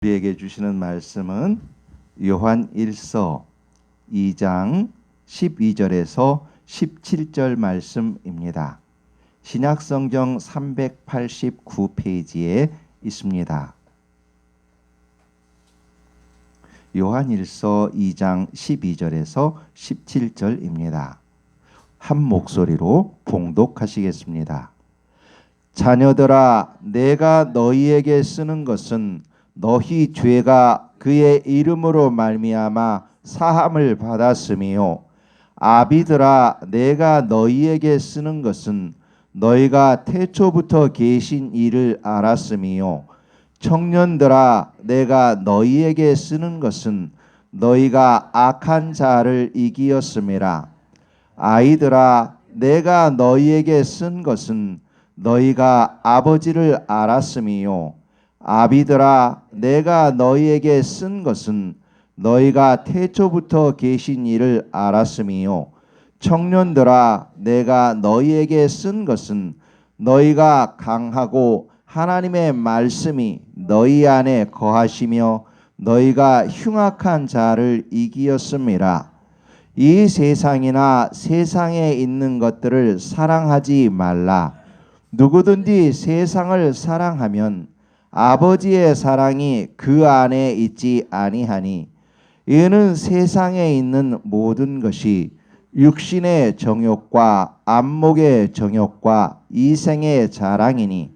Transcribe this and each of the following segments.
우리에게 주시는 말씀은 요한 1서 2장 12절에서 17절 말씀입니다. 신약성경 389페이지에 있습니다. 요한 1서 2장 12절에서 17절입니다. 한 목소리로 봉독하시겠습니다. 자녀들아, 내가 너희에게 쓰는 것은 너희 죄가 그의 이름으로 말미암아 사함을 받았음이요, 아비들아, 내가 너희에게 쓰는 것은 너희가 태초부터 계신 이를 알았음이요, 청년들아, 내가 너희에게 쓰는 것은 너희가 악한 자를 이기었음이라. 아이들아, 내가 너희에게 쓴 것은 너희가 아버지를 알았음이요, 아비들아, 내가 너희에게 쓴 것은 너희가 태초부터 계신 이를 알았음이요, 청년들아, 내가 너희에게 쓴 것은 너희가 강하고 하나님의 말씀이 너희 안에 거하시며 너희가 흉악한 자를 이기었음이라. 이 세상이나 세상에 있는 것들을 사랑하지 말라. 누구든지 세상을 사랑하면 아버지의 사랑이 그 안에 있지 아니하니, 이는 세상에 있는 모든 것이 육신의 정욕과 안목의 정욕과 이생의 자랑이니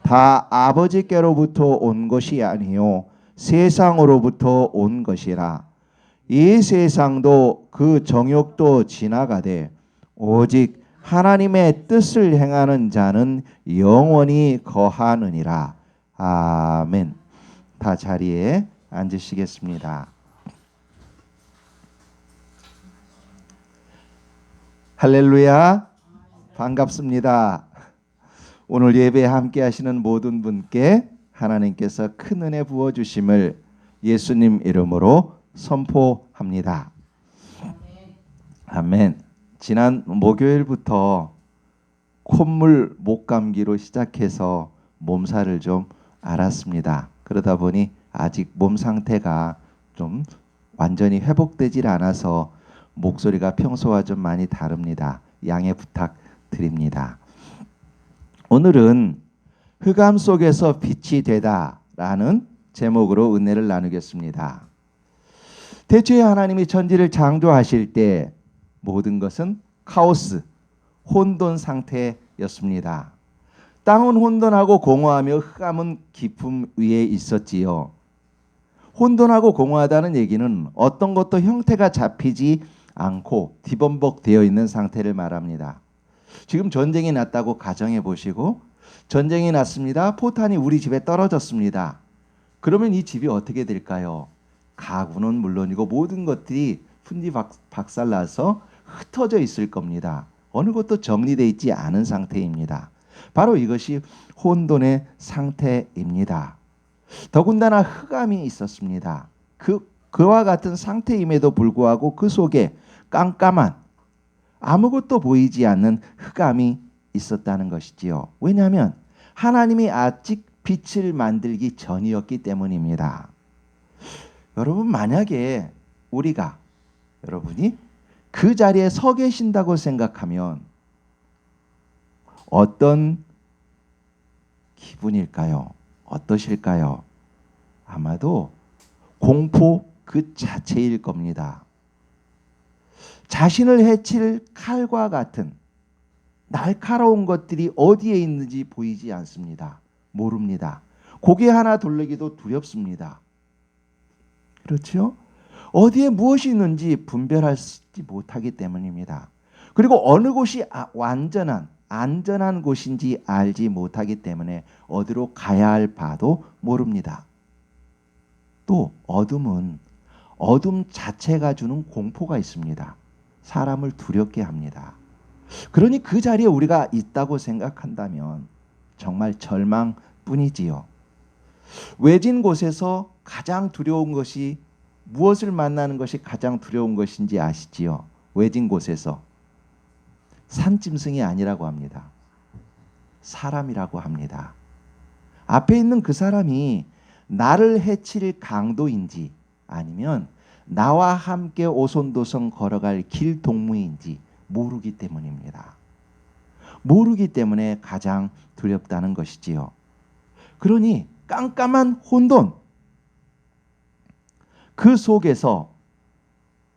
다 아버지께로부터 온 것이 아니요 세상으로부터 온 것이라. 이 세상도 그 정욕도 지나가되 오직 하나님의 뜻을 행하는 자는 영원히 거하느니라. 아멘. 다 자리에 앉으시겠습니다. 할렐루야. 반갑습니다. 오늘 예배에 함께 하시는 모든 분께 하나님께서 큰 은혜 부어 주심을 예수님 이름으로 선포합니다. 아멘. 지난 목요일부터 콧물 목감기로 시작해서 몸살을 좀 앓았습니다. 그러다 보니 아직 몸 상태가 좀 완전히 회복되질 않아서 목소리가 평소와 좀 많이 다릅니다. 양해 부탁드립니다. 오늘은 흑암 속에서 빛이 되다라는 제목으로 은혜를 나누겠습니다. 대초에 하나님이 천지를 창조하실 때 모든 것은 카오스, 혼돈 상태였습니다. 땅은 혼돈하고 공허하며 흑암은 깊음 위에 있었지요. 혼돈하고 공허하다는 얘기는 어떤 것도 형태가 잡히지 않고 뒤범벅되어 있는 상태를 말합니다. 지금 전쟁이 났다고 가정해 보시고, 전쟁이 났습니다. 포탄이 우리 집에 떨어졌습니다. 그러면 이 집이 어떻게 될까요? 가구는 물론이고 모든 것들이 fun디박살나서 흩어져 있을 겁니다. 어느 것도 정리되어 있지 않은 상태입니다. 바로 이것이 혼돈의 상태입니다. 더군다나 흑암이 있었습니다. 그와 같은 상태임에도 불구하고 그 속에 깜깜한 아무것도 보이지 않는 흑암이 있었다는 것이지요. 왜냐하면 하나님이 아직 빛을 만들기 전이었기 때문입니다. 여러분, 만약에 여러분이 그 자리에 서 계신다고 생각하면 어떤 기분일까요? 어떠실까요? 아마도 공포 그 자체일 겁니다. 자신을 해칠 칼과 같은 날카로운 것들이 어디에 있는지 보이지 않습니다. 모릅니다. 고개 하나 돌리기도 두렵습니다. 그렇죠? 어디에 무엇이 있는지 분별하지 못하기 때문입니다. 그리고 어느 곳이 완전한 안전한 곳인지 알지 못하기 때문에 어디로 가야 할 바도 모릅니다. 또 어둠은 어둠 자체가 주는 공포가 있습니다. 사람을 두렵게 합니다. 그러니 그 자리에 우리가 있다고 생각한다면 정말 절망뿐이지요. 외진 곳에서 가장 두려운 것이 무엇을 만나는 것이 가장 두려운 것인지 아시지요? 외진 곳에서 산짐승이 아니라고 합니다. 사람이라고 합니다. 앞에 있는 그 사람이 나를 해칠 강도인지 아니면 나와 함께 오손도손 걸어갈 길 동무인지 모르기 때문입니다. 모르기 때문에 가장 두렵다는 것이지요. 그러니 깜깜한 혼돈, 그 속에서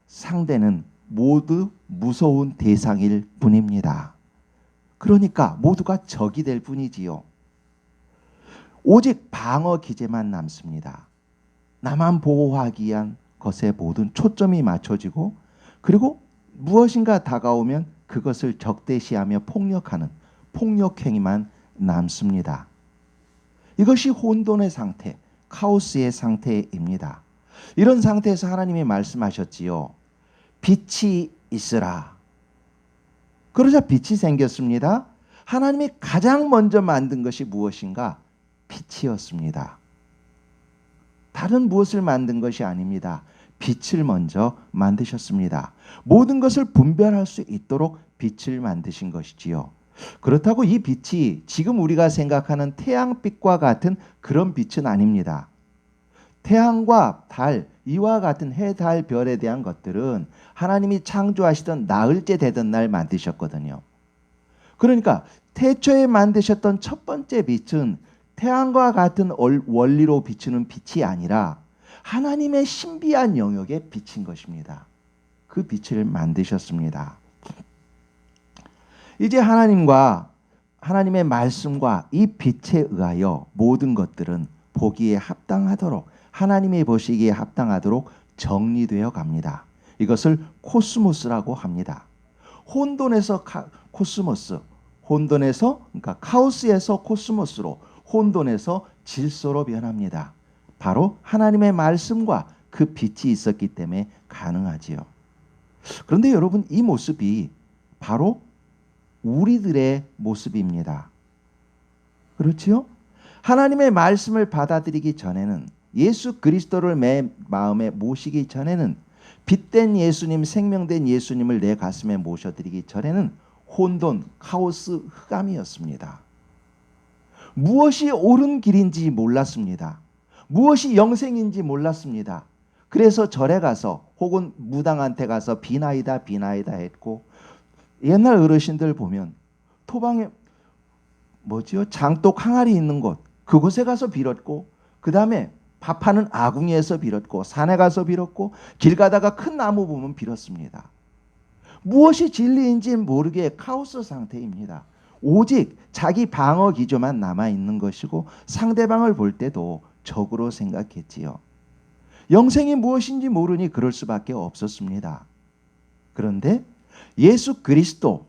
상대는 모두 무서운 대상일 뿐입니다. 그러니까 모두가 적이 될 뿐이지요. 오직 방어 기제만 남습니다. 나만 보호하기 위한 것에 모든 초점이 맞춰지고, 그리고 무엇인가 다가오면 그것을 적대시하며 폭력하는 폭력행위만 남습니다. 이것이 혼돈의 상태, 카오스의 상태입니다. 이런 상태에서 하나님이 말씀하셨지요. 빛이 있으라. 그러자 빛이 생겼습니다. 하나님이 가장 먼저 만든 것이 무엇인가? 빛이었습니다. 다른 무엇을 만든 것이 아닙니다. 빛을 먼저 만드셨습니다. 모든 것을 분별할 수 있도록 빛을 만드신 것이지요. 그렇다고 이 빛이 지금 우리가 생각하는 태양빛과 같은 그런 빛은 아닙니다. 태양과 달, 이와 같은 해, 달, 별에 대한 것들은 하나님이 창조하시던 나흘째 되던 날 만드셨거든요. 그러니까 태초에 만드셨던 첫 번째 빛은 태양과 같은 원리로 비추는 빛이 아니라 하나님의 신비한 영역에 비친 것입니다. 그 빛을 만드셨습니다. 이제 하나님의 말씀과 이 빛에 의하여 모든 것들은 보기에 합당하도록, 하나님이 보시기에 합당하도록 정리되어 갑니다. 이것을 코스모스라고 합니다. 혼돈에서 코스모스, 그러니까 카오스에서 코스모스로, 혼돈에서 질서로 변합니다. 바로 하나님의 말씀과 그 빛이 있었기 때문에 가능하지요. 그런데 여러분, 이 모습이 바로 우리들의 모습입니다. 그렇지요? 하나님의 말씀을 받아들이기 전에는, 예수 그리스도를 내 마음에 모시기 전에는, 빛된 예수님, 생명된 예수님을 내 가슴에 모셔드리기 전에는 혼돈, 카오스, 흑암이었습니다. 무엇이 옳은 길인지 몰랐습니다. 무엇이 영생인지 몰랐습니다. 그래서 절에 가서 혹은 무당한테 가서 비나이다 했고, 옛날 어르신들 보면 토방에 장독 항아리 있는 곳, 그곳에 가서 빌었고, 그 다음에 밥하는 아궁이에서 빌었고, 산에 가서 빌었고, 길 가다가 큰 나무 보면 빌었습니다. 무엇이 진리인지 모르게 카오스 상태입니다. 오직 자기 방어 기조만 남아있는 것이고, 상대방을 볼 때도 적으로 생각했지요. 영생이 무엇인지 모르니 그럴 수밖에 없었습니다. 그런데 예수 그리스도,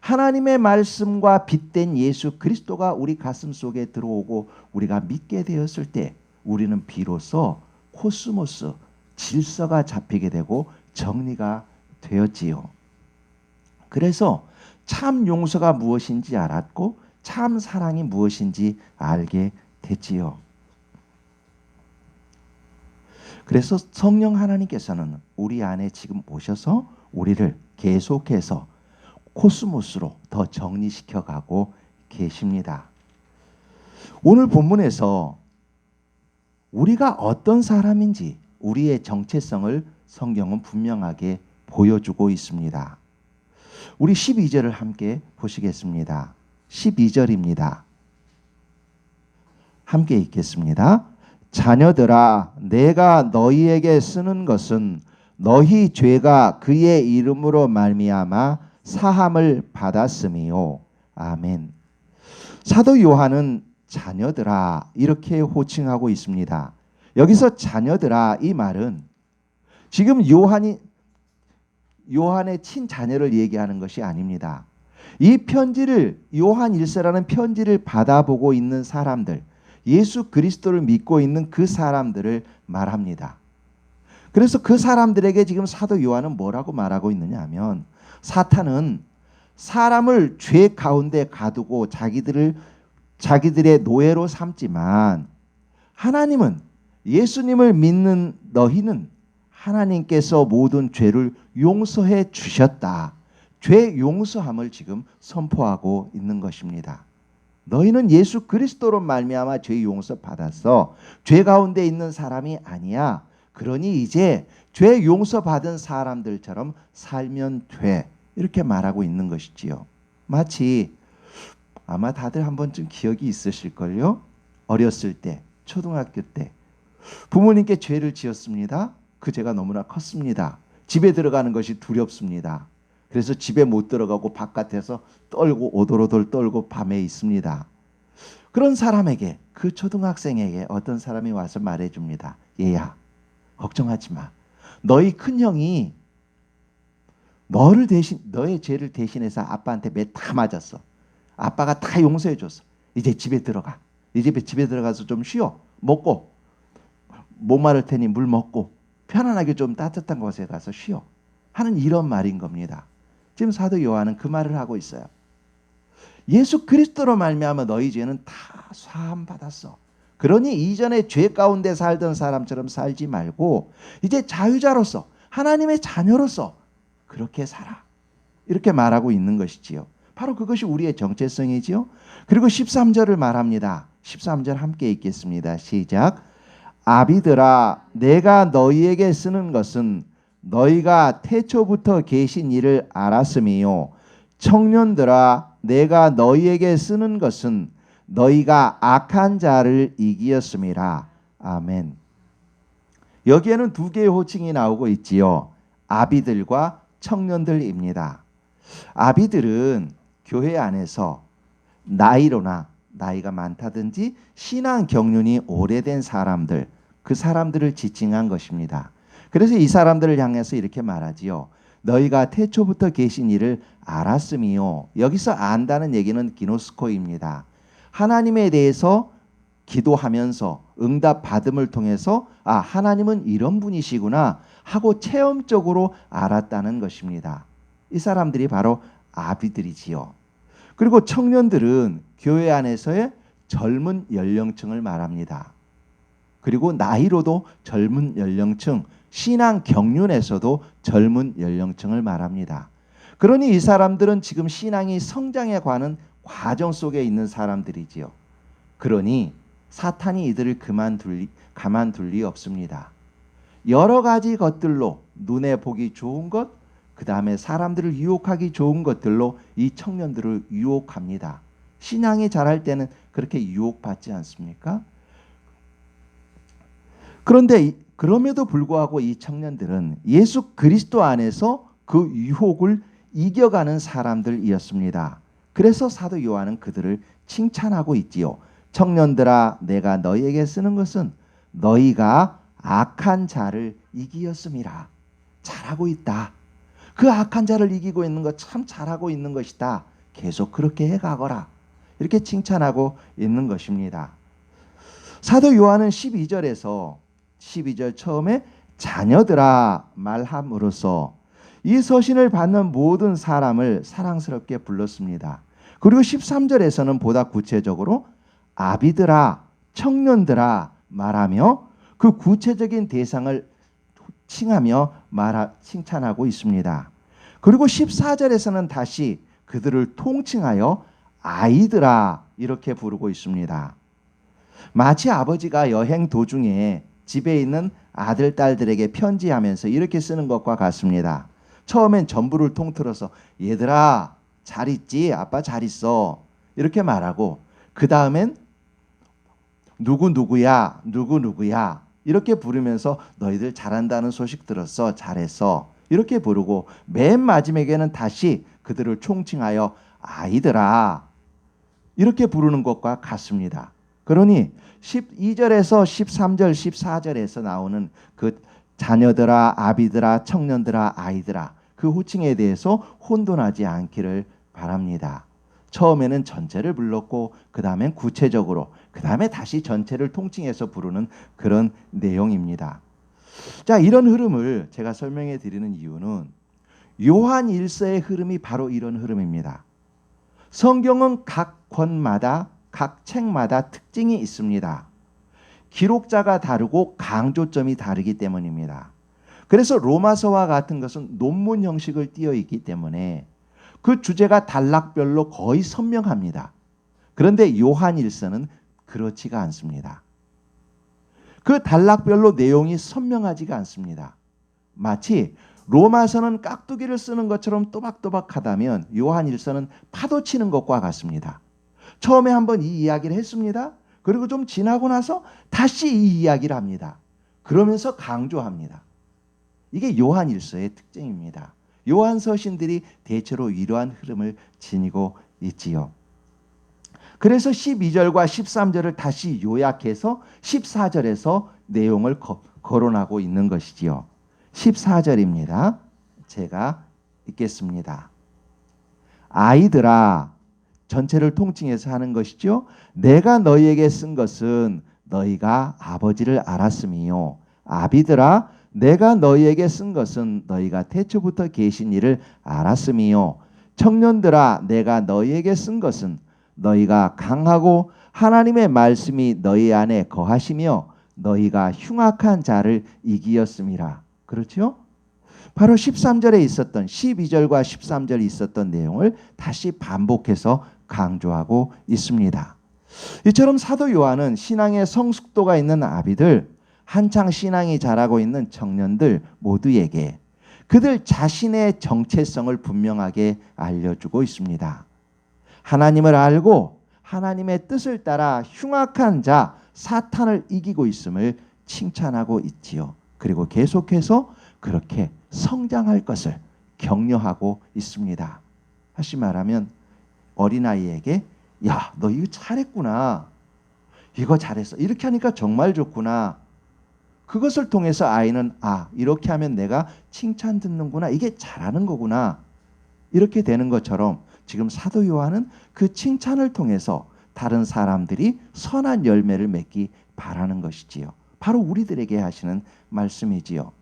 하나님의 말씀과 빛된 예수 그리스도가 우리 가슴 속에 들어오고 우리가 믿게 되었을 때 우리는 비로소 코스모스, 질서가 잡히게 되고 정리가 되었지요. 그래서 참 용서가 무엇인지 알았고 참 사랑이 무엇인지 알게 됐지요. 그래서 성령 하나님께서는 우리 안에 지금 오셔서 우리를 계속해서 코스모스로 더 정리시켜 가고 계십니다. 오늘 본문에서 우리가 어떤 사람인지 우리의 정체성을 성경은 분명하게 보여주고 있습니다. 우리 12절을 함께 보시겠습니다. 12절입니다. 함께 읽겠습니다. 자녀들아, 내가 너희에게 쓰는 것은 너희 죄가 그의 이름으로 말미암아 사함을 받았음이요. 아멘. 사도 요한은 자녀들아 이렇게 호칭하고 있습니다. 여기서 자녀들아 이 말은 지금 요한의 친자녀를 얘기하는 것이 아닙니다. 이 편지를, 요한 1서라는 편지를 받아보고 있는 사람들, 예수 그리스도를 믿고 있는 그 사람들을 말합니다. 그래서 그 사람들에게 지금 사도 요한은 뭐라고 말하고 있느냐 하면, 사탄은 사람을 죄 가운데 가두고 자기들의 노예로 삼지만 하나님은, 예수님을 믿는 너희는 하나님께서 모든 죄를 용서해 주셨다. 죄 용서함을 지금 선포하고 있는 것입니다. 너희는 예수 그리스도로 말미암아 죄 용서 받았어. 죄 가운데 있는 사람이 아니야. 그러니 이제 죄 용서 받은 사람들처럼 살면 돼. 이렇게 말하고 있는 것이지요. 마치 아마 다들 한 번쯤 기억이 있으실걸요. 어렸을 때, 초등학교 때 부모님께 죄를 지었습니다. 그 죄가 너무나 컸습니다. 집에 들어가는 것이 두렵습니다. 그래서 집에 못 들어가고 바깥에서 떨고 오돌오돌 떨고 밤에 있습니다. 그런 사람에게, 그 초등학생에게 어떤 사람이 와서 말해줍니다. 얘야, 걱정하지 마. 너희 큰형이 너의 죄를 대신해서 아빠한테 매 다 맞았어. 아빠가 다 용서해 줬어. 이제 집에 들어가. 이제 집에 들어가서 좀 쉬어. 먹고 목마를 테니 물 먹고 편안하게 좀 따뜻한 곳에 가서 쉬어. 하는 이런 말인 겁니다. 지금 사도 요한은 그 말을 하고 있어요. 예수 그리스도로 말미암아 너희 죄는 다 사함 받았어. 그러니 이전에 죄 가운데 살던 사람처럼 살지 말고 이제 자유자로서 하나님의 자녀로서 그렇게 살아. 이렇게 말하고 있는 것이지요. 바로 그것이 우리의 정체성이지요. 그리고 13절을 말합니다. 13절 함께 읽겠습니다. 시작. 아비들아, 내가 너희에게 쓰는 것은 너희가 태초부터 계신 이를 알았음이요. 청년들아, 내가 너희에게 쓰는 것은 너희가 악한 자를 이기었음이라. 아멘. 여기에는 두 개의 호칭이 나오고 있지요. 아비들과 청년들입니다. 아비들은 교회 안에서 나이로나 나이가 많다든지 신앙 경륜이 오래된 사람들, 그 사람들을 지칭한 것입니다. 그래서 이 사람들을 향해서 이렇게 말하지요. 너희가 태초부터 계신 이를 알았음이요. 여기서 안다는 얘기는 기노스코입니다. 하나님에 대해서 기도하면서 응답 받음을 통해서 하나님은 이런 분이시구나 하고 체험적으로 알았다는 것입니다. 이 사람들이 바로 아비들이지요. 그리고 청년들은 교회 안에서의 젊은 연령층을 말합니다. 그리고 나이로도 젊은 연령층, 신앙 경륜에서도 젊은 연령층을 말합니다. 그러니 이 사람들은 지금 신앙이 성장해 가는 과정 속에 있는 사람들이지요. 그러니 사탄이 이들을 가만둘 리 없습니다. 여러 가지 것들로 눈에 보기 좋은 것, 그 다음에 사람들을 유혹하기 좋은 것들로 이 청년들을 유혹합니다. 신앙이 자랄 때는 그렇게 유혹받지 않습니까? 그런데 그럼에도 불구하고 이 청년들은 예수 그리스도 안에서 그 유혹을 이겨가는 사람들이었습니다. 그래서 사도 요한은 그들을 칭찬하고 있지요. 청년들아, 내가 너희에게 쓰는 것은 너희가 악한 자를 이기었음이라. 잘하고 있다. 그 악한 자를 이기고 있는 것 참 잘하고 있는 것이다. 계속 그렇게 해가거라. 이렇게 칭찬하고 있는 것입니다. 사도 요한은 12절 처음에 자녀들아 말함으로써 이 서신을 받는 모든 사람을 사랑스럽게 불렀습니다. 그리고 13절에서는 보다 구체적으로 아비들아, 청년들아 말하며 그 구체적인 대상을 칭찬하고 있습니다. 그리고 14절에서는 다시 그들을 통칭하여 아이들아 이렇게 부르고 있습니다. 마치 아버지가 여행 도중에 집에 있는 아들, 딸들에게 편지하면서 이렇게 쓰는 것과 같습니다. 처음엔 전부를 통틀어서 얘들아 잘 있지? 아빠 잘 있어. 이렇게 말하고 그 다음엔 누구누구야 누구누구야 이렇게 부르면서 너희들 잘한다는 소식 들었어. 잘했어. 이렇게 부르고 맨 마지막에는 다시 그들을 총칭하여 아이들아 이렇게 부르는 것과 같습니다. 그러니 12절에서 13절 14절에서 나오는 그 자녀들아 아비들아 청년들아 아이들아 그 호칭에 대해서 혼돈하지 않기를 바랍니다. 처음에는 전체를 불렀고 그 다음엔 구체적으로 그 다음에 다시 전체를 통칭해서 부르는 그런 내용입니다. 자, 이런 흐름을 제가 설명해 드리는 이유는 요한 1서의 흐름이 바로 이런 흐름입니다. 성경은 각 권마다 각 책마다 특징이 있습니다. 기록자가 다르고 강조점이 다르기 때문입니다. 그래서 로마서와 같은 것은 논문 형식을 띄어 있기 때문에 그 주제가 단락별로 거의 선명합니다. 그런데 요한일서는 그렇지가 않습니다. 그 단락별로 내용이 선명하지가 않습니다. 마치 로마서는 깍두기를 쓰는 것처럼 또박또박하다면 요한일서는 파도치는 것과 같습니다. 처음에 한번 이 이야기를 했습니다. 그리고 좀 지나고 나서 다시 이 이야기를 합니다. 그러면서 강조합니다. 이게 요한일서의 특징입니다. 요한 서신들이 대체로 이러한 흐름을 지니고 있지요. 그래서 12절과 13절을 다시 요약해서 14절에서 내용을 거론하고 있는 것이지요. 14절입니다. 제가 읽겠습니다. 아이들아, 전체를 통칭해서 하는 것이죠. 내가 너희에게 쓴 것은 너희가 아버지를 알았음이요. 아비들아, 내가 너희에게 쓴 것은 너희가 태초부터 계신 이를 알았음이요. 청년들아, 내가 너희에게 쓴 것은 너희가 강하고 하나님의 말씀이 너희 안에 거하시며 너희가 흉악한 자를 이기었음이라. 그렇죠? 바로 13절에 있었던 12절과 13절에 있었던 내용을 다시 반복해서 강조하고 있습니다. 이처럼 사도 요한은 신앙의 성숙도가 있는 아비들, 한창 신앙이 자라고 있는 청년들 모두에게 그들 자신의 정체성을 분명하게 알려주고 있습니다. 하나님을 알고 하나님의 뜻을 따라 흉악한 자 사탄을 이기고 있음을 칭찬하고 있지요. 그리고 계속해서 그렇게 성장할 것을 격려하고 있습니다. 다시 말하면 어린아이에게 야, 너 이거 잘했구나. 이거 잘했어. 이렇게 하니까 정말 좋구나. 그것을 통해서 아이는 이렇게 하면 내가 칭찬 듣는구나. 이게 잘하는 거구나. 이렇게 되는 것처럼 지금 사도 요한은 그 칭찬을 통해서 다른 사람들이 선한 열매를 맺기 바라는 것이지요. 바로 우리들에게 하시는 말씀이지요.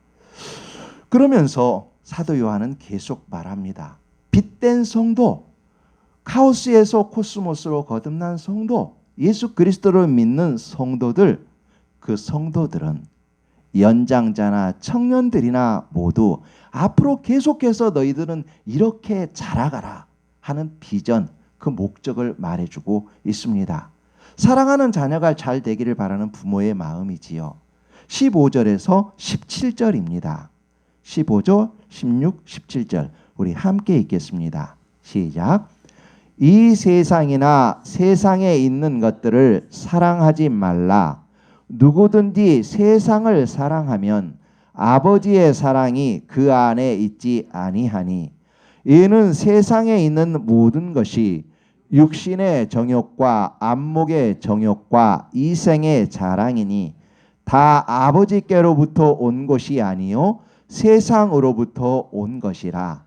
그러면서 사도 요한은 계속 말합니다. 빛된 성도, 카오스에서 코스모스로 거듭난 성도, 예수 그리스도를 믿는 성도들, 그 성도들은 연장자나 청년들이나 모두 앞으로 계속해서 너희들은 이렇게 자라가라 하는 비전, 그 목적을 말해주고 있습니다. 사랑하는 자녀가 잘 되기를 바라는 부모의 마음이지요. 15절에서 17절입니다. 15절, 16, 17절 우리 함께 읽겠습니다. 시작. 이 세상이나 세상에 있는 것들을 사랑하지 말라. 누구든지 세상을 사랑하면 아버지의 사랑이 그 안에 있지 아니하니 이는 세상에 있는 모든 것이 육신의 정욕과 안목의 정욕과 이생의 자랑이니 다 아버지께로부터 온 것이 아니요 세상으로부터 온 것이라.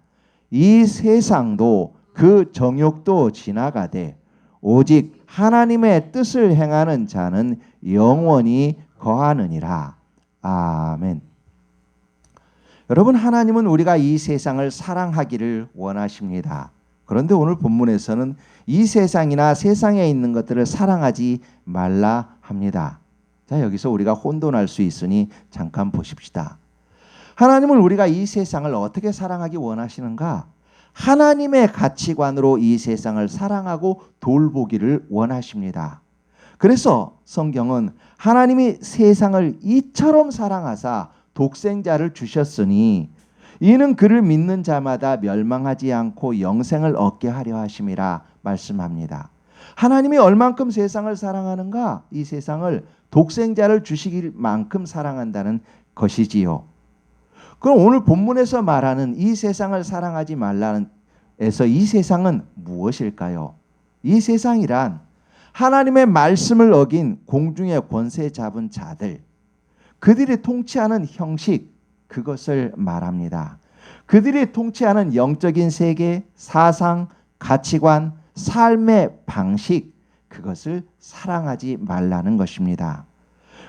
이 세상도 그 정욕도 지나가되 오직 하나님의 뜻을 행하는 자는 영원히 거하느니라. 아멘. 여러분, 하나님은 우리가 이 세상을 사랑하기를 원하십니다. 그런데 오늘 본문에서는 이 세상이나 세상에 있는 것들을 사랑하지 말라 합니다. 자, 여기서 우리가 혼돈할 수 있으니 잠깐 보십시다. 하나님은 우리가 이 세상을 어떻게 사랑하기 원하시는가? 하나님의 가치관으로 이 세상을 사랑하고 돌보기를 원하십니다. 그래서 성경은 하나님이 세상을 이처럼 사랑하사 독생자를 주셨으니 이는 그를 믿는 자마다 멸망하지 않고 영생을 얻게 하려 하심이라 말씀합니다. 하나님이 얼만큼 세상을 사랑하는가? 이 세상을 독생자를 주시길 만큼 사랑한다는 것이지요. 그럼 오늘 본문에서 말하는 이 세상을 사랑하지 말라는 에서 이 세상은 무엇일까요? 이 세상이란 하나님의 말씀을 어긴 공중의 권세 잡은 자들, 그들이 통치하는 형식, 그것을 말합니다. 그들이 통치하는 영적인 세계, 사상, 가치관, 삶의 방식, 그것을 사랑하지 말라는 것입니다.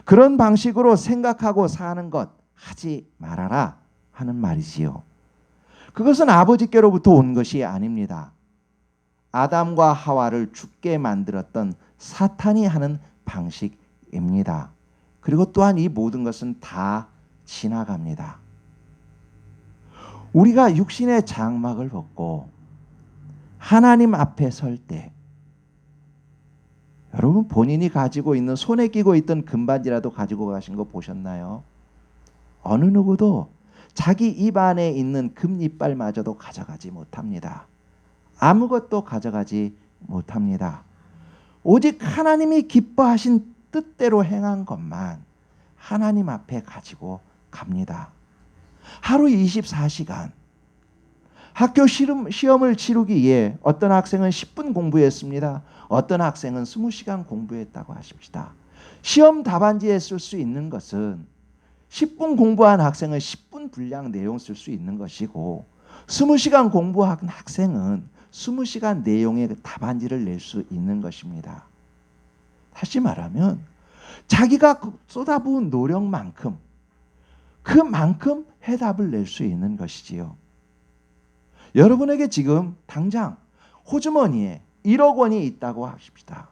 그런 방식으로 생각하고 사는 것 하지 말아라 하는 말이지요. 그것은 아버지께로부터 온 것이 아닙니다. 아담과 하와를 죽게 만들었던 사탄이 하는 방식입니다. 그리고 또한 이 모든 것은 다 지나갑니다. 우리가 육신의 장막을 벗고 하나님 앞에 설 때 여러분 본인이 가지고 있는 손에 끼고 있던 금반지라도 가지고 가신 거 보셨나요? 어느 누구도 자기 입 안에 있는 금이빨마저도 가져가지 못합니다. 아무것도 가져가지 못합니다. 오직 하나님이 기뻐하신 뜻대로 행한 것만 하나님 앞에 가지고 갑니다. 하루 24시간 학교 시험을 치르기 위해 어떤 학생은 10분 공부했습니다. 어떤 학생은 20시간 공부했다고 하십시다. 시험 답안지에 쓸 수 있는 것은 10분 공부한 학생은 10분 분량 내용 쓸 수 있는 것이고 20시간 공부한 학생은 20시간 내용의 답안지를 낼 수 있는 것입니다. 다시 말하면 자기가 쏟아부은 노력만큼 그만큼 해답을 낼 수 있는 것이지요. 여러분에게 지금 당장 호주머니에 1억 원이 있다고 하십시다.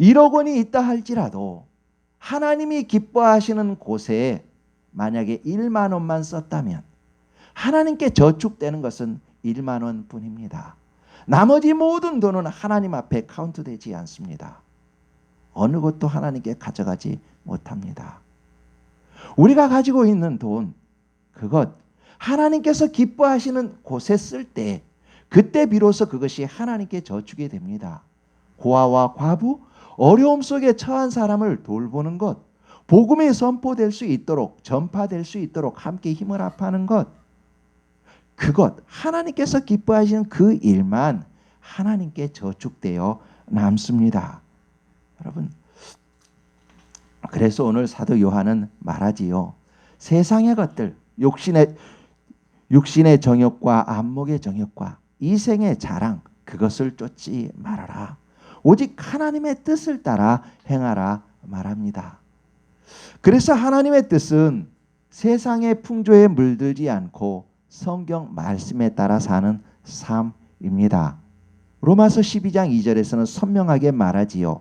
1억 원이 있다 할지라도 하나님이 기뻐하시는 곳에 만약에 1만 원만 썼다면 하나님께 저축되는 것은 1만 원뿐입니다. 나머지 모든 돈은 하나님 앞에 카운트되지 않습니다. 어느 것도 하나님께 가져가지 못합니다. 우리가 가지고 있는 돈, 그것 하나님께서 기뻐하시는 곳에 쓸 때 그때 비로소 그것이 하나님께 저축이 됩니다. 고아와 과부, 어려움 속에 처한 사람을 돌보는 것, 복음이 선포될 수 있도록 전파될 수 있도록 함께 힘을 합하는 것, 그것 하나님께서 기뻐하시는 그 일만 하나님께 저축되어 남습니다. 여러분, 그래서 오늘 사도 요한은 말하지요. 세상의 것들, 육신의 정욕과 안목의 정욕과 이생의 자랑, 그것을 쫓지 말아라. 오직 하나님의 뜻을 따라 행하라 말합니다. 그래서 하나님의 뜻은 세상의 풍조에 물들지 않고 성경 말씀에 따라 사는 삶입니다. 로마서 12장 2절에서는 선명하게 말하지요.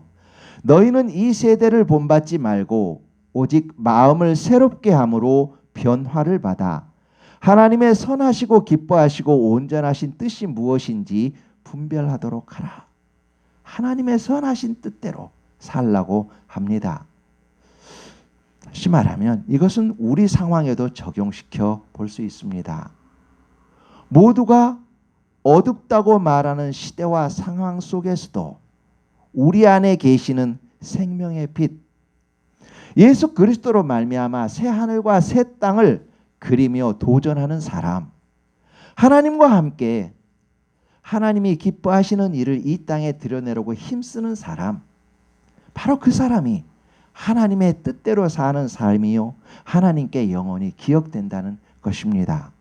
너희는 이 세대를 본받지 말고 오직 마음을 새롭게 함으로 변화를 받아 하나님의 선하시고 기뻐하시고 온전하신 뜻이 무엇인지 분별하도록 하라. 하나님의 선하신 뜻대로 살라고 합니다. 다시 말하면 이것은 우리 상황에도 적용시켜 볼 수 있습니다. 모두가 어둡다고 말하는 시대와 상황 속에서도 우리 안에 계시는 생명의 빛, 예수 그리스도로 말미암아 새 하늘과 새 땅을 그리며 도전하는 사람, 하나님과 함께 하나님이 기뻐하시는 일을 이 땅에 드러내려고 힘쓰는 사람, 바로 그 사람이 하나님의 뜻대로 사는 삶이요 하나님께 영원히 기억된다는 것입니다.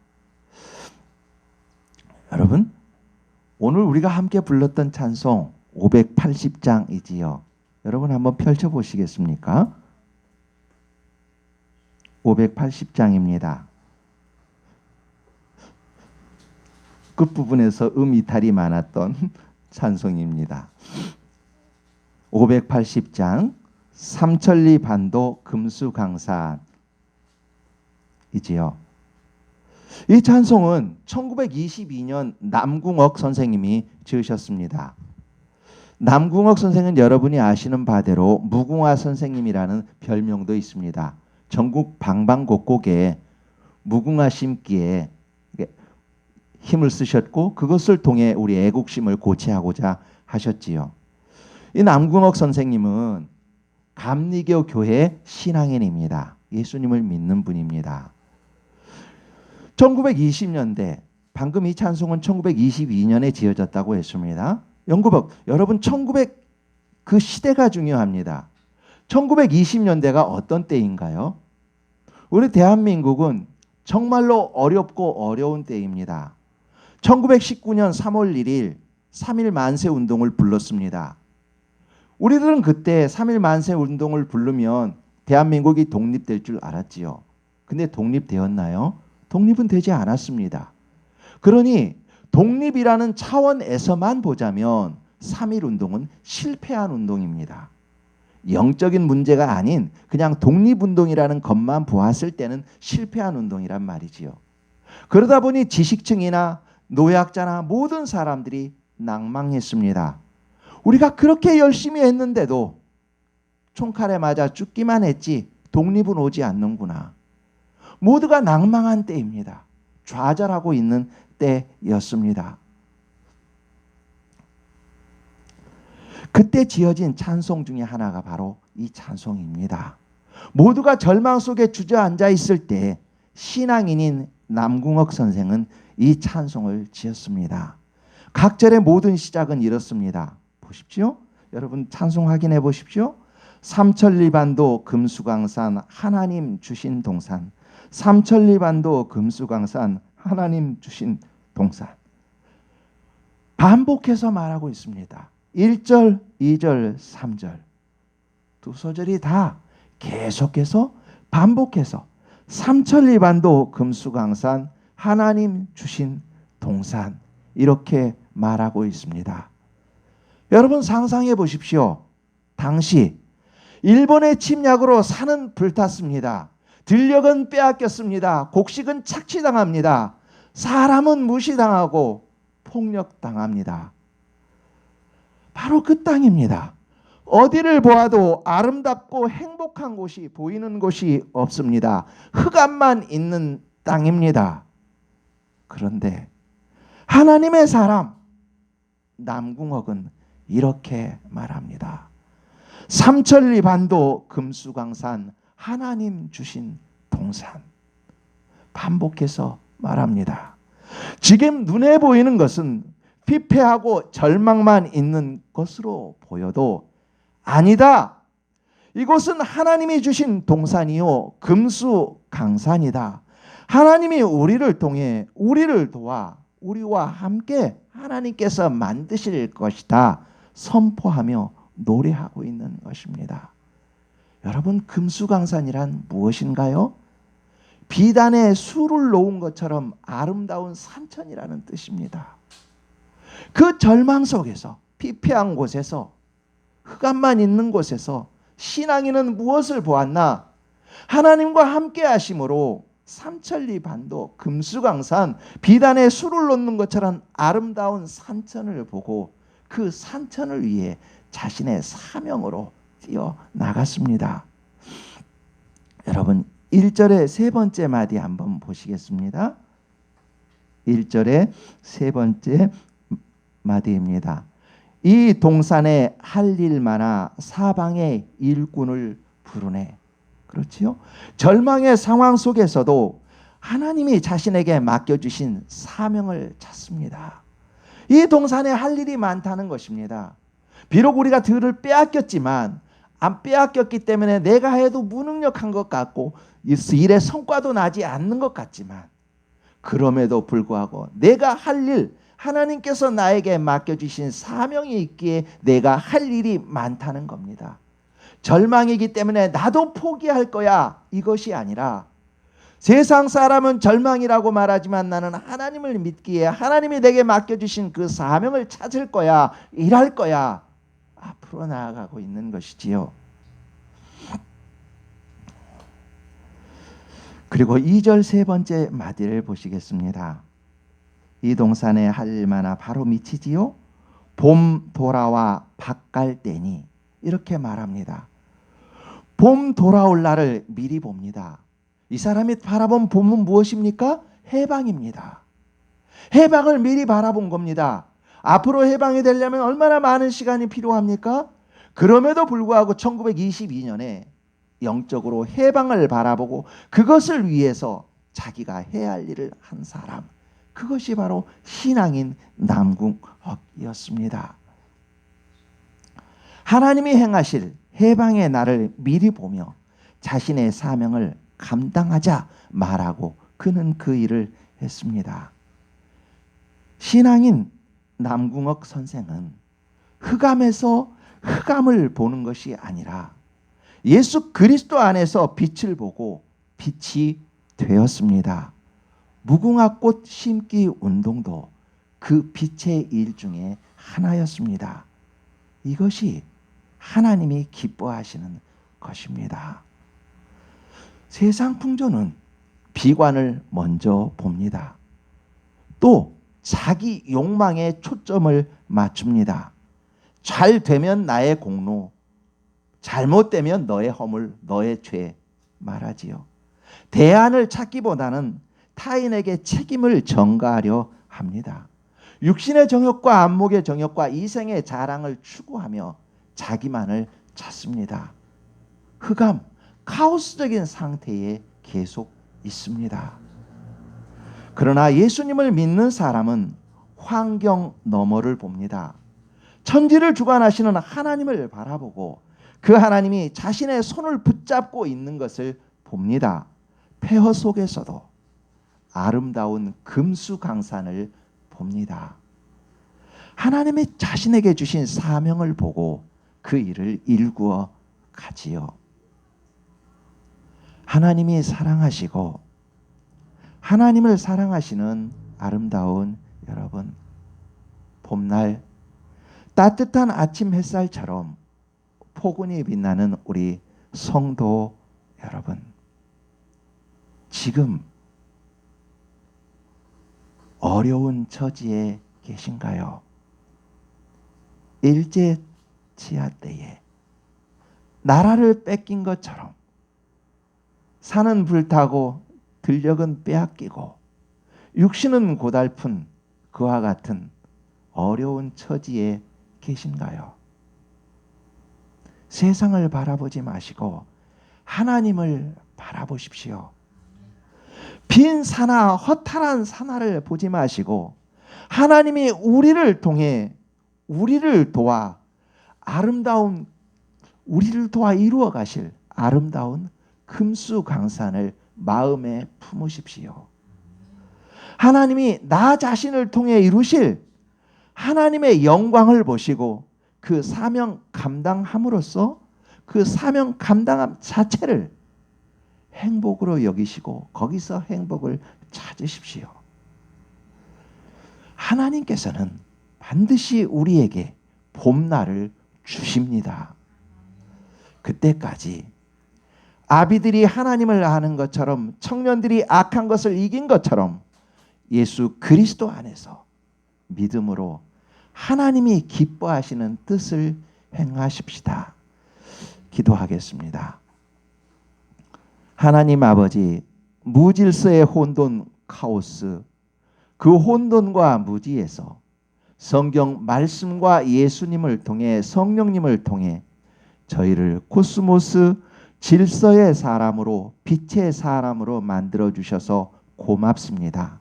여러분, 오늘 우리가 함께 불렀던 찬송 580장이지요. 여러분 한번 펼쳐보시겠습니까? 580장입니다. 끝부분에서 이탈이 많았던 찬송입니다. 580장 삼천리 반도 금수강산이지요. 이 찬송은 1922년 남궁옥 선생님이 지으셨습니다. 남궁옥 선생은 여러분이 아시는 바대로 무궁화 선생님이라는 별명도 있습니다. 전국 방방곡곡에 무궁화 심기에 힘을 쓰셨고 그것을 통해 우리 애국심을 고취하고자 하셨지요. 이 남궁옥 선생님은 감리교 교회 신앙인입니다. 예수님을 믿는 분입니다. 1920년대, 방금 이 찬송은 1922년에 지어졌다고 했습니다. 여러분 그 시대가 중요합니다. 1920년대가 어떤 때인가요? 우리 대한민국은 정말로 어렵고 어려운 때입니다. 1919년 3월 1일 3.1 만세 운동을 불렀습니다. 우리들은 그때 3.1 만세 운동을 부르면 대한민국이 독립될 줄 알았지요. 근데 독립되었나요? 독립은 되지 않았습니다. 그러니 독립이라는 차원에서만 보자면 3.1 운동은 실패한 운동입니다. 영적인 문제가 아닌 그냥 독립운동이라는 것만 보았을 때는 실패한 운동이란 말이지요. 그러다 보니 지식층이나 노약자나 모든 사람들이 낭망했습니다. 우리가 그렇게 열심히 했는데도 총칼에 맞아 죽기만 했지 독립은 오지 않는구나. 모두가 낭망한 때입니다. 좌절하고 있는 때였습니다. 그때 지어진 찬송 중에 하나가 바로 이 찬송입니다. 모두가 절망 속에 주저앉아 있을 때 신앙인인 남궁옥 선생은 이 찬송을 지었습니다. 각 절의 모든 시작은 이렇습니다. 보십시오. 여러분 찬송 확인해 보십시오. 삼천리반도 금수강산 하나님 주신 동산. 삼천리반도 금수강산 하나님 주신 동산. 반복해서 말하고 있습니다. 1절, 2절, 3절 두 소절이 다 계속해서 반복해서 삼천리반도 금수강산 하나님 주신 동산 이렇게 말하고 있습니다. 여러분 상상해 보십시오. 당시 일본의 침략으로 산은 불탔습니다. 들녘은 빼앗겼습니다. 곡식은 착취당합니다. 사람은 무시당하고 폭력당합니다. 바로 그 땅입니다. 어디를 보아도 아름답고 행복한 곳이 보이는 곳이 없습니다. 흑암만 있는 땅입니다. 그런데 하나님의 사람 남궁옥은 이렇게 말합니다. 삼천리반도 금수강산 하나님 주신 동산. 반복해서 말합니다. 지금 눈에 보이는 것은 피폐하고 절망만 있는 것으로 보여도 아니다. 이곳은 하나님이 주신 동산이요 금수강산이다. 하나님이 우리를 통해 우리를 도와 우리와 함께 하나님께서 만드실 것이다 선포하며 노래하고 있는 것입니다. 여러분 금수강산이란 무엇인가요? 비단에 술을 놓은 것처럼 아름다운 산천이라는 뜻입니다. 그 절망 속에서 피폐한 곳에서 흑암만 있는 곳에서 신앙인은 무엇을 보았나? 하나님과 함께 하심으로 삼천리반도 금수강산 비단에 술을 놓는 것처럼 아름다운 산천을 보고 그 산천을 위해 자신의 사명으로 뛰어나갔습니다. 여러분 1절의 세 번째 마디 한번 보시겠습니다. 1절의 세 번째 마디입니다. 이 동산에 할 일 많아 사방의 일꾼을 부르네. 그렇지요? 절망의 상황 속에서도 하나님이 자신에게 맡겨주신 사명을 찾습니다. 이 동산에 할 일이 많다는 것입니다. 비록 우리가 들을 빼앗겼지만 안 빼앗겼기 때문에 내가 해도 무능력한 것 같고 일의 성과도 나지 않는 것 같지만 그럼에도 불구하고 내가 할 일, 하나님께서 나에게 맡겨주신 사명이 있기에 내가 할 일이 많다는 겁니다. 절망이기 때문에 나도 포기할 거야 이것이 아니라 세상 사람은 절망이라고 말하지만 나는 하나님을 믿기에 하나님이 내게 맡겨주신 그 사명을 찾을 거야 일할 거야 앞으로 나아가고 있는 것이지요. 그리고 2절 세 번째 마디를 보시겠습니다. 이 동산에 할 일 많아 바로 미치지요. 봄 돌아와 밭 갈 때니 이렇게 말합니다. 봄 돌아올 날을 미리 봅니다. 이 사람이 바라본 봄은 무엇입니까? 해방입니다. 해방을 미리 바라본 겁니다. 앞으로 해방이 되려면 얼마나 많은 시간이 필요합니까? 그럼에도 불구하고 1922년에 영적으로 해방을 바라보고 그것을 위해서 자기가 해야 할 일을 한 사람, 그것이 바로 신앙인 남궁옥이었습니다. 하나님이 행하실 해방의 날을 미리 보며 자신의 사명을 감당하자 말하고 그는 그 일을 했습니다. 신앙인 남궁옥 선생은 흑암에서 흑암을 보는 것이 아니라 예수 그리스도 안에서 빛을 보고 빛이 되었습니다. 무궁화꽃 심기 운동도 그 빛의 일 중에 하나였습니다. 이것이 하나님이 기뻐하시는 것입니다. 세상 풍조는 비관을 먼저 봅니다. 또 자기 욕망에 초점을 맞춥니다. 잘 되면 나의 공로, 잘못되면 너의 허물, 너의 죄 말하지요. 대안을 찾기보다는 타인에게 책임을 전가하려 합니다. 육신의 정욕과 안목의 정욕과 이생의 자랑을 추구하며 자기만을 찾습니다. 흑암, 카오스적인 상태에 계속 있습니다. 그러나 예수님을 믿는 사람은 환경 너머를 봅니다. 천지를 주관하시는 하나님을 바라보고 그 하나님이 자신의 손을 붙잡고 있는 것을 봅니다. 폐허 속에서도 아름다운 금수강산을 봅니다. 하나님이 자신에게 주신 사명을 보고 그 일을 일구어 가지요. 하나님이 사랑하시고 하나님을 사랑하시는 아름다운 여러분, 봄날 따뜻한 아침 햇살처럼 포근히 빛나는 우리 성도 여러분, 지금 어려운 처지에 계신가요? 일제 치하 때에 나라를 뺏긴 것처럼 산은 불타고 들녘은 빼앗기고 육신은 고달픈 그와 같은 어려운 처지에 계신가요? 세상을 바라보지 마시고 하나님을 바라보십시오. 빈 산하, 허탈한 산하를 보지 마시고 하나님이 우리를 통해 우리를 도와 이루어 가실 아름다운 금수강산을 마음에 품으십시오. 하나님이 나 자신을 통해 이루실 하나님의 영광을 보시고 그 사명 감당함으로써 그 사명 감당함 자체를 행복으로 여기시고 거기서 행복을 찾으십시오. 하나님께서는 반드시 우리에게 봄날을 주십니다. 그때까지 아비들이 하나님을 아는 것처럼 청년들이 악한 것을 이긴 것처럼 예수 그리스도 안에서 믿음으로 하나님이 기뻐하시는 뜻을 행하십시다. 기도하겠습니다. 하나님 아버지, 무질서의 혼돈, 카오스, 그 혼돈과 무지에서 성경 말씀과 예수님을 통해 성령님을 통해 저희를 코스모스 질서의 사람으로 빛의 사람으로 만들어 주셔서 고맙습니다.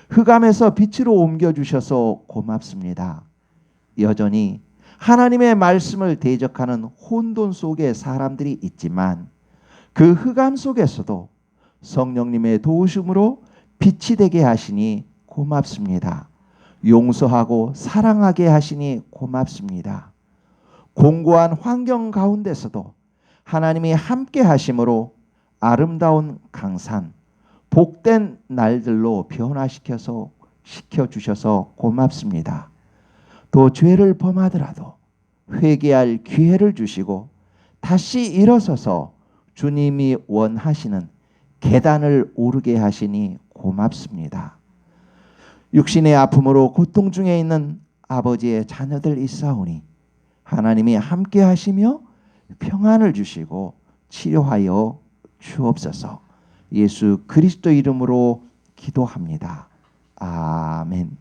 흑암에서 빛으로 옮겨 주셔서 고맙습니다. 여전히 하나님의 말씀을 대적하는 혼돈 속에 사람들이 있지만 그 흑암 속에서도 성령님의 도우심으로 빛이 되게 하시니 고맙습니다. 용서하고 사랑하게 하시니 고맙습니다. 공고한 환경 가운데서도 하나님이 함께 하심으로 아름다운 강산, 복된 날들로 변화시켜서 시켜주셔서 고맙습니다. 또 죄를 범하더라도 회개할 기회를 주시고 다시 일어서서 주님이 원하시는 계단을 오르게 하시니 고맙습니다. 육신의 아픔으로 고통 중에 있는 아버지의 자녀들 있사오니 하나님이 함께 하시며 평안을 주시고 치료하여 주옵소서. 예수 그리스도 이름으로 기도합니다. 아멘.